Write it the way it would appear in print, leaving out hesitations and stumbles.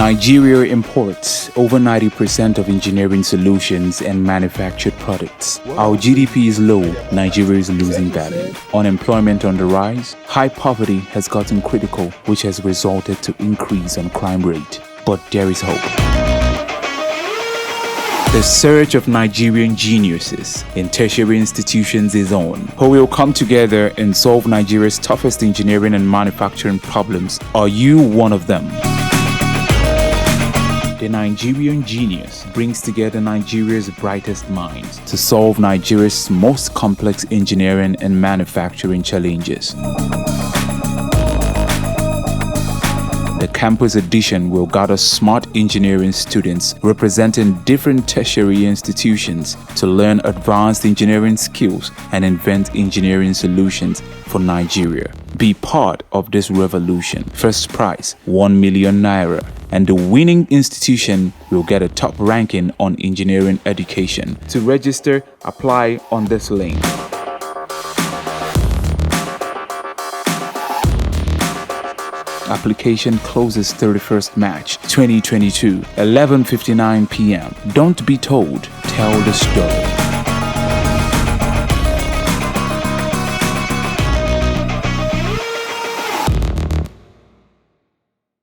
Nigeria imports over 90% of engineering solutions and manufactured products. Our GDP is low, Nigeria is losing value. Unemployment on the rise, high poverty has gotten critical, which has resulted to increase on crime rate. But there is hope. The search of Nigerian geniuses in tertiary institutions is on, who will come together and solve Nigeria's toughest engineering and manufacturing problems. Are you one of them? The Nigerian Genius brings together Nigeria's brightest minds to solve Nigeria's most complex engineering and manufacturing challenges. The campus edition will gather smart engineering students representing different tertiary institutions to learn advanced engineering skills and invent engineering solutions for Nigeria. Be part of this revolution. First prize, 1 million Naira. And the winning institution will get a top ranking on engineering education. To register, apply on this link. Application closes 31st March 2022, 11:59 p.m. Don't be told, tell the story.